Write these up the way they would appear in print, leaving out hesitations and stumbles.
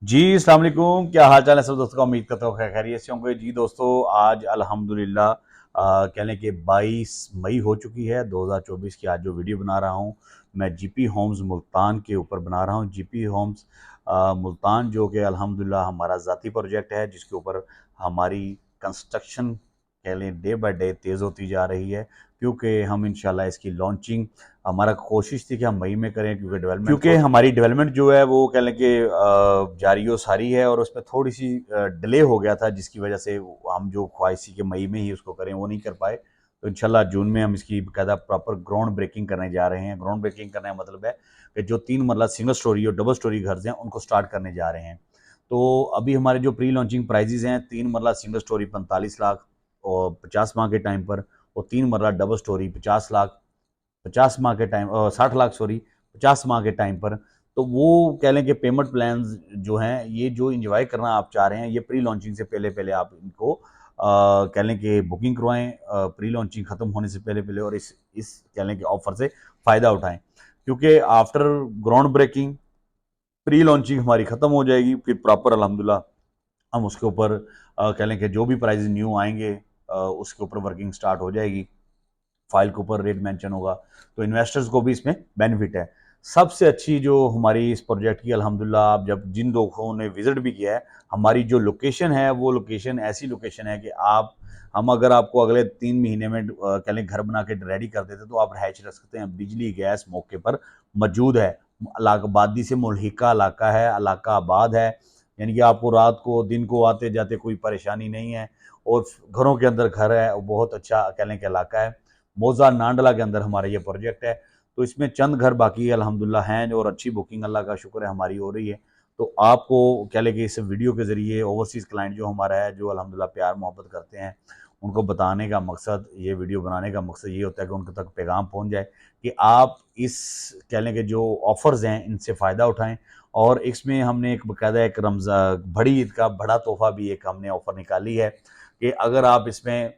जी अस्सलाम वालेकुम। क्या हाल चाल है सब दोस्तों का। उम्मीद करता हूँ खैरियत से होंगे। जी दोस्तों, आज अल्हम्दुलिल्लाह कहने के 22 मई हो चुकी है 2024 की। आज जो वीडियो बना रहा हूँ मैं जीपी होम्स मुल्तान के ऊपर बना रहा हूँ। जीपी होम्स मुल्तान जो कि अल्हम्दुलिल्लाह हमारा ज़ाती प्रोजेक्ट है, जिसके ऊपर हमारी कंस्ट्रक्शन कह लें डे बाय डे तेज़ होती जा रही है, क्योंकि हम इंशाल्लाह इसकी लॉन्चिंग, हमारा कोशिश थी कि हम मई में करें, क्योंकि हमारी डेवलपमेंट जो है वो कह लें कि जारी व सारी है, और उसमें थोड़ी सी डिले हो गया था, जिसकी वजह से हम जो ख्वाहिश थी कि मई में ही उसको करें वो नहीं कर पाए। तो इंशाल्लाह जून में हम इसकी बाकायदा प्रॉपर ग्राउंड ब्रेकिंग करने जा रहे हैं। ग्राउंड ब्रेकिंग करने का मतलब है कि जो 3 मरला सिंगल स्टोरी और डबल स्टोरी घर हैं उनको स्टार्ट करने जा रहे हैं। तो अभी हमारे जो प्री लॉन्चिंग प्राइजेज हैं, 3 मरला सिंगल स्टोरी 45 लाख और 50 माह के टाइम पर, और 3 मरला डबल स्टोरी 50 लाख 50 माह के टाइम 60 लाख सॉरी 50 माह के टाइम पर। तो वो कह लें कि पेमेंट प्लान्स जो हैं, ये जो इंजॉय करना आप चाह रहे हैं, ये प्री लॉन्चिंग से पहले पहले आप इनको कह लें कि बुकिंग करवाएं, प्री लॉन्चिंग ख़त्म होने से पहले पहले, और इस कह लें कि ऑफर से फ़ायदा उठाएं, क्योंकि after groundbreaking pre launching हमारी ख़त्म हो जाएगी। फिर प्रॉपर अल्हम्दुलिल्लाह हम उसके ऊपर कह लें कि जो भी प्राइजेज न्यू आएंगे उसके ऊपर वर्किंग स्टार्ट हो जाएगी। फाइल के ऊपर रेट मेंशन होगा, तो इन्वेस्टर्स को भी इसमें बेनिफिट है। सबसे अच्छी जो हमारी इस प्रोजेक्ट की अल्हम्दुलिल्लाह, आप जब जिन लोगों ने विजिट भी किया है, हमारी जो लोकेशन है वो लोकेशन ऐसी लोकेशन है कि आप हम अगर आपको अगले 3 महीने में कह लें घर बना के रेडी कर देते तो आप रहायश रख सकते हैं। बिजली गैस मौके पर मौजूद है। आबादी से मुल्हिका इलाका है, इलाका आबाद है, यानी कि आपको रात को दिन को आते जाते कोई परेशानी नहीं है, और घरों के अंदर घर है। बहुत अच्छा कह लें कि इलाका है। मोजा नांडला के अंदर हमारा ये प्रोजेक्ट है। तो इसमें चंद घर बाकी अल्हम्दुलिल्लाह हैं, और अच्छी बुकिंग अल्लाह का शुक्र है हमारी हो रही है। तो आपको कह लें कि इस वीडियो के ज़रिए ओवरसीज़ क्लाइंट जो हमारा है, जो अल्हम्दुलिल्लाह प्यार मोहब्बत करते हैं, उनको बताने का मकसद, ये वीडियो बनाने का मकसद ये होता है कि उनके तक पैगाम पहुँच जाए कि आप इस कह लें कि जो ऑफ़र्स हैं इनसे फ़ायदा उठाएँ। और इसमें हमने एक बाकायदा एक बड़ी ईद का बड़ा तोहफ़ा भी एक हमने ऑफ़र निकाली है कि अगर आप इसमें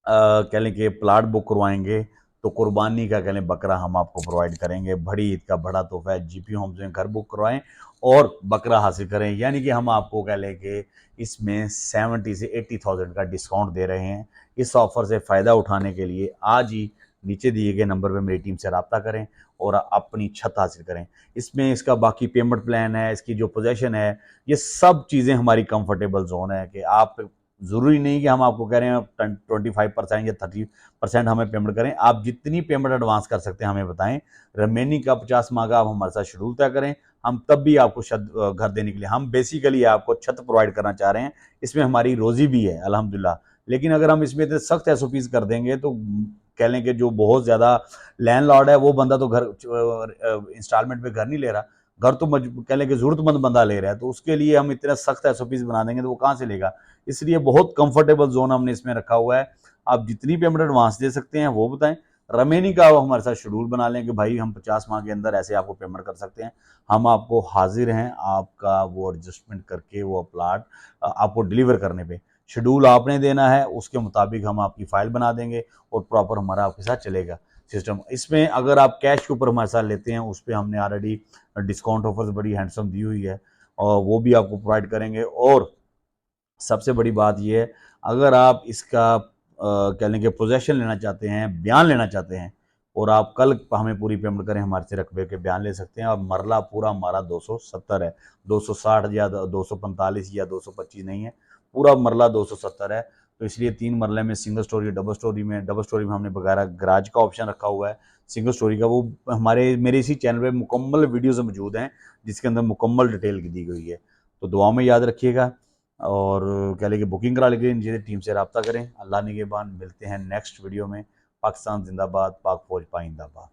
कह लें कि प्लाट बुक करवाएंगे तो कुर्बानी का कह लें बकरा हम आपको प्रोवाइड करेंगे। बड़ी ईद का बड़ा तोहफा है। जीपी होम्स में घर बुक करवाएं और बकरा हासिल करें, यानी कि हम आपको कह लें कि इसमें 70 से 80,000 का डिस्काउंट दे रहे हैं। इस ऑफर से फ़ायदा उठाने के लिए आज ही नीचे दिए गए नंबर पर मेरी टीम से रब्ता करें और अपनी छत हासिल करें। इसमें इसका बाकी पेमेंट प्लान है, इसकी जो पोजेशन है, ये सब चीज़ें हमारी कंफर्टेबल जोन है कि आप, ज़रूरी नहीं कि हम आपको कह रहे हैं 25% या 30% हमें पेमेंट करें। आप जितनी पेमेंट एडवांस कर सकते हैं हमें बताएं। रिमेनिंग का 50 माह का आप हमारे साथ शेड्यूल तय करें, हम तब भी आपको घर देने के लिए, हम बेसिकली आपको छत प्रोवाइड करना चाह रहे हैं। इसमें हमारी रोजी भी है अल्हम्दुलिल्लाह। लेकिन अगर हम इसमें इतने सख्त एसओपीज कर देंगे तो कह लें कि जो बहुत ज़्यादा लैंडलॉर्ड है वो बंदा तो घर इंस्टॉलमेंट पे घर नहीं ले रहा, घर तो कह लें कि ज़रूरतमंद बंदा ले रहा है। तो उसके लिए हम इतने सख्त एसओपीज बना देंगे तो वो कहाँ से लेगा। इसलिए बहुत कंफर्टेबल जोन हमने इसमें रखा हुआ है। आप जितनी पेमेंट एडवांस दे सकते हैं वो बताएं, रिमेनिंग का आप हमारे साथ शेड्यूल बना लें कि भाई हम 50 माह के अंदर ऐसे आपको पेमेंट कर सकते हैं। हम आपको हाजिर हैं आपका वो एडजस्टमेंट करके वो प्लाट आपको डिलीवर करने पे। शेड्यूल आपने देना है, उसके मुताबिक हम आपकी फ़ाइल बना देंगे और प्रॉपर हमारा आपके साथ चलेगा सिस्टम। इसमें अगर आप कैश के ऊपर हमारे साथ लेते हैं, उस पर हमने ऑलरेडी डिस्काउंट ऑफर्स बड़ी हैंडसम दी हुई है, और वो भी आपको प्रोवाइड करेंगे। और सबसे बड़ी बात ये है, अगर आप इसका कह लें कि पोजेसन लेना चाहते हैं, बयान लेना चाहते हैं, और आप कल हमें पूरी पेमेंट करें, हमारे से रकबे के बयान ले सकते हैं। और मरला पूरा हमारा 270 है, 260 या 245 या 225 नहीं है, पूरा मरला 270 है। तो इसलिए 3 मरले में सिंगल स्टोरी, डबल स्टोरी में हमने वगैरह गराज का ऑप्शन रखा हुआ है। सिंगल स्टोरी का वो हमारे मेरे इसी चैनल पे मुकम्मल वीडियोज़ मौजूद हैं, जिसके अंदर मुकम्मल डिटेल दी गई है। तो दुआ में याद रखिएगा, और कह लें कि बुकिंग करा लीजिए, नीचे टीम से रब्ता करें। अल्लाह निगहबान, मिलते हैं नेक्स्ट वीडियो में। पाकिस्तान जिंदाबाद, पाक फौज पाइंदाबाद।